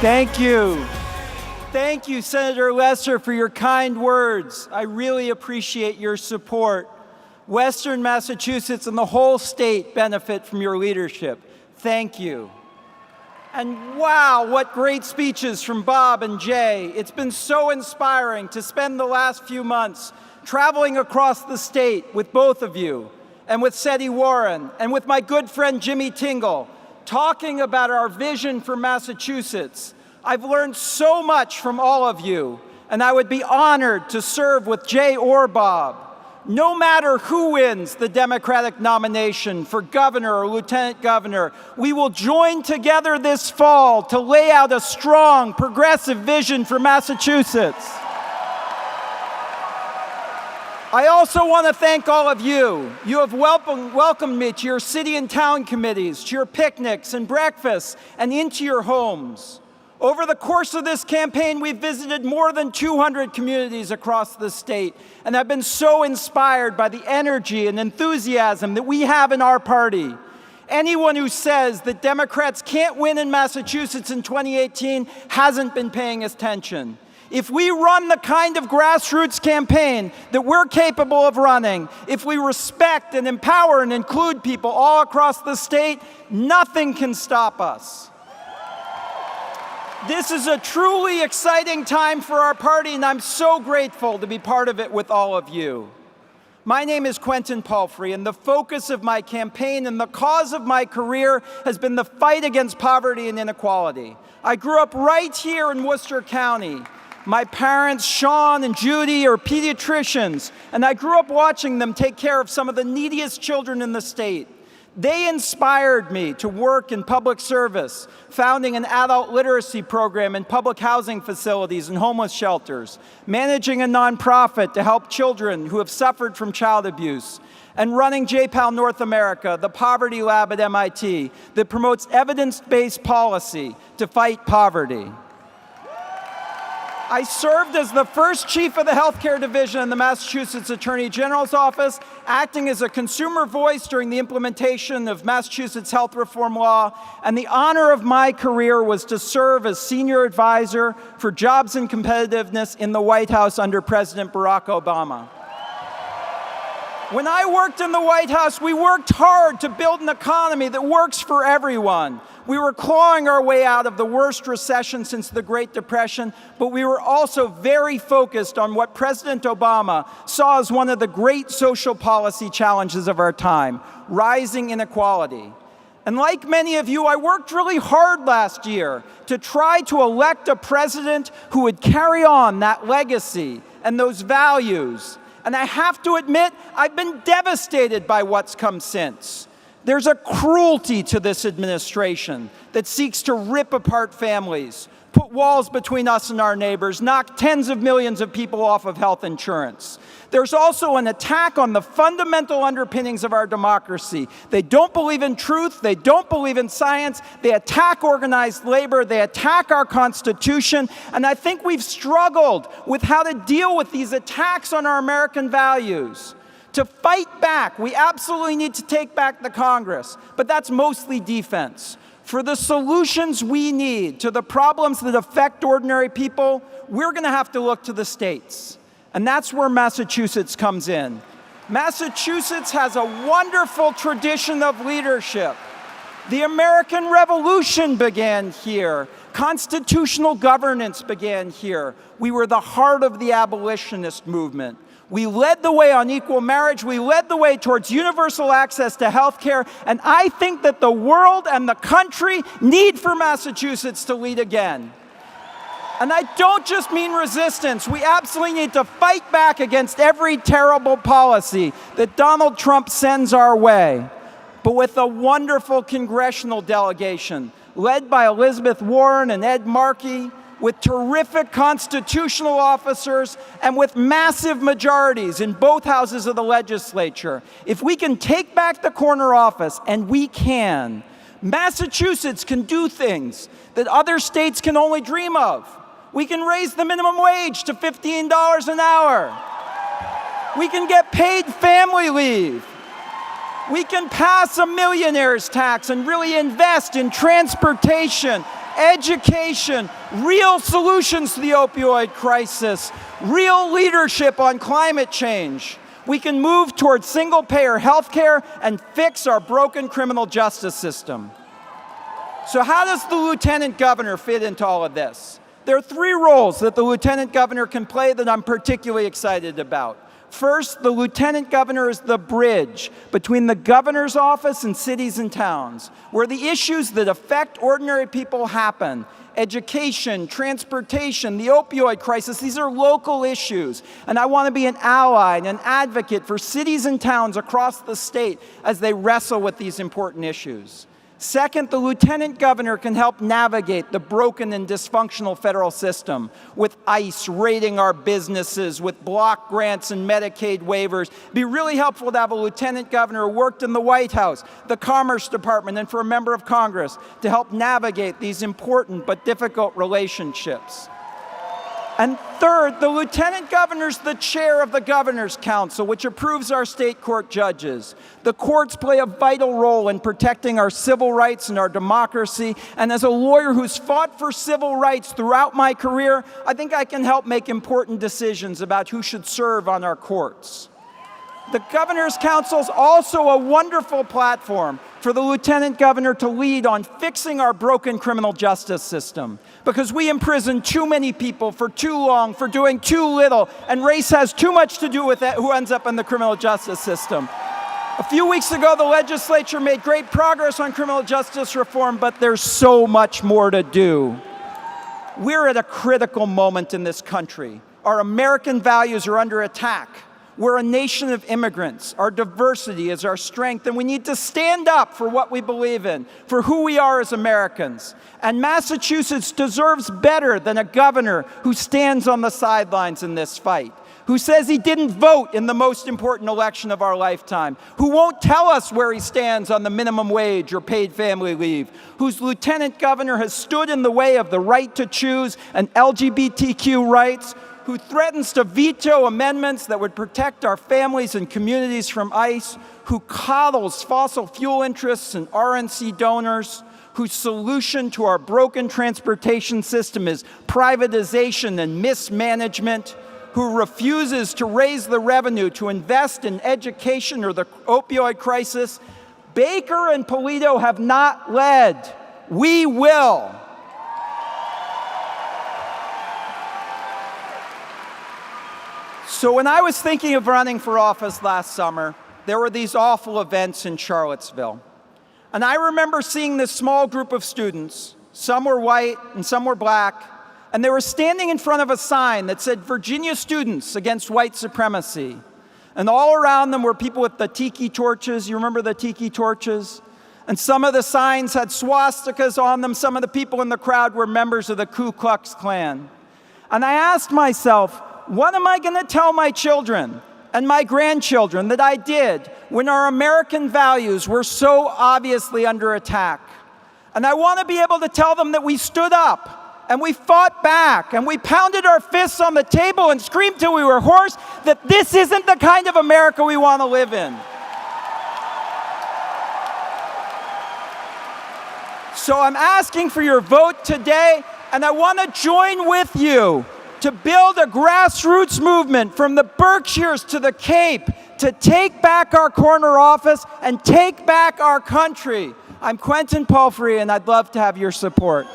Thank you. Thank you, Senator Lesser, for your kind words. I really appreciate your support. Western Massachusetts and the whole state benefit from your leadership. Thank you. And wow, what great speeches from Bob and Jay. It's been so inspiring to spend the last few months traveling across the state with both of you, and with Seti Warren, and with my good friend Jimmy Tingle, talking about our vision for Massachusetts. I've learned so much from all of you, and I would be honored to serve with Jay or Bob. No matter who wins the Democratic nomination for governor or lieutenant governor, we will join together this fall to lay out a strong, progressive vision for Massachusetts. I also want to thank all of you. You have welcomed me to your city and town committees, to your picnics and breakfasts, and into your homes. Over the course of this campaign, we've visited more than 200 communities across the state, and I've been so inspired by the energy and enthusiasm that we have in our party. Anyone who says that Democrats can't win in Massachusetts in 2018 hasn't been paying attention. If we run the kind of grassroots campaign that we're capable of running, if we respect and empower and include people all across the state, nothing can stop us. This is a truly exciting time for our party, and I'm so grateful to be part of it with all of you. My name is Quentin Palfrey, and the focus of my campaign and the cause of my career has been the fight against poverty and inequality. I grew up right here in Worcester County. My parents, Sean and Judy, are pediatricians, and I grew up watching them take care of some of the neediest children in the state. They inspired me to work in public service, founding an adult literacy program in public housing facilities and homeless shelters, managing a nonprofit to help children who have suffered from child abuse, and running JPAL North America, the poverty lab at MIT that promotes evidence-based policy to fight poverty. I served as the first chief of the healthcare division in the Massachusetts Attorney General's office, acting as a consumer voice during the implementation of Massachusetts health reform law, and the honor of my career was to serve as senior advisor for jobs and competitiveness in the White House under President Barack Obama. When I worked in the White House, we worked hard to build an economy that works for everyone. We were clawing our way out of the worst recession since the Great Depression, but we were also very focused on what President Obama saw as one of the great social policy challenges of our time, rising inequality. And like many of you, I worked really hard last year to try to elect a president who would carry on that legacy and those values. And I have to admit, I've been devastated by what's come since. There's a cruelty to this administration that seeks to rip apart families, put walls between us and our neighbors, knock tens of millions of people off of health insurance. There's also an attack on the fundamental underpinnings of our democracy. They don't believe in truth. They don't believe in science. They attack organized labor. They attack our Constitution. And I think we've struggled with how to deal with these attacks on our American values. To fight back, we absolutely need to take back the Congress, but that's mostly defense. For the solutions we need to the problems that affect ordinary people, we're going to have to look to the states. And that's where Massachusetts comes in. Massachusetts has a wonderful tradition of leadership. The American Revolution began here. Constitutional governance began here. We were the heart of the abolitionist movement. We led the way on equal marriage. We led the way towards universal access to health care. And I think that the world and the country need for Massachusetts to lead again. And I don't just mean resistance. We absolutely need to fight back against every terrible policy that Donald Trump sends our way. But with a wonderful congressional delegation led by Elizabeth Warren and Ed Markey, with terrific constitutional officers, and with massive majorities in both houses of the legislature. If we can take back the corner office, and we can, Massachusetts can do things that other states can only dream of. We can raise the minimum wage to $15 an hour. We can get paid family leave. We can pass a millionaire's tax and really invest in transportation, education, real solutions to the opioid crisis, real leadership on climate change. We can move towards single-payer health care and fix our broken criminal justice system. So how does the lieutenant governor fit into all of this? There are three roles that the lieutenant governor can play that I'm particularly excited about. First, the lieutenant governor is the bridge between the governor's office and cities and towns, where the issues that affect ordinary people happen. Education, transportation, the opioid crisis, these are local issues. And I want to be an ally and an advocate for cities and towns across the state as they wrestle with these important issues. Second, the lieutenant governor can help navigate the broken and dysfunctional federal system with ICE raiding our businesses, with block grants and Medicaid waivers. It'd be really helpful to have a lieutenant governor who worked in the White House, the Commerce Department, and for a member of Congress to help navigate these important but difficult relationships. And third, the lieutenant governor's the chair of the Governor's Council, which approves our state court judges. The courts play a vital role in protecting our civil rights and our democracy. And as a lawyer who's fought for civil rights throughout my career, I think I can help make important decisions about who should serve on our courts. The Governor's Council is also a wonderful platform for the lieutenant governor to lead on fixing our broken criminal justice system, because we imprison too many people for too long, for doing too little, and race has too much to do with who ends up in the criminal justice system. A few weeks ago, the legislature made great progress on criminal justice reform, but there's so much more to do. We're at a critical moment in this country. Our American values are under attack. We're a nation of immigrants. Our diversity is our strength, and we need to stand up for what we believe in, for who we are as Americans. And Massachusetts deserves better than a governor who stands on the sidelines in this fight, who says he didn't vote in the most important election of our lifetime, who won't tell us where he stands on the minimum wage or paid family leave, whose lieutenant governor has stood in the way of the right to choose and LGBTQ rights, who threatens to veto amendments that would protect our families and communities from ICE, who coddles fossil fuel interests and RNC donors, whose solution to our broken transportation system is privatization and mismanagement, who refuses to raise the revenue to invest in education or the opioid crisis. Baker and Polito have not led. We will. So when I was thinking of running for office last summer, there were these awful events in Charlottesville. And I remember seeing this small group of students, some were white and some were black, and they were standing in front of a sign that said, "Virginia Students Against White Supremacy." And all around them were people with the tiki torches. You remember the tiki torches? And some of the signs had swastikas on them. Some of the people in the crowd were members of the Ku Klux Klan. And I asked myself, what am I going to tell my children and my grandchildren that I did when our American values were so obviously under attack? And I want to be able to tell them that we stood up and we fought back and we pounded our fists on the table and screamed till we were hoarse that this isn't the kind of America we want to live in. So I'm asking for your vote today, and I want to join with you to build a grassroots movement from the Berkshires to the Cape to take back our corner office and take back our country. I'm Quentin Palfrey, and I'd love to have your support.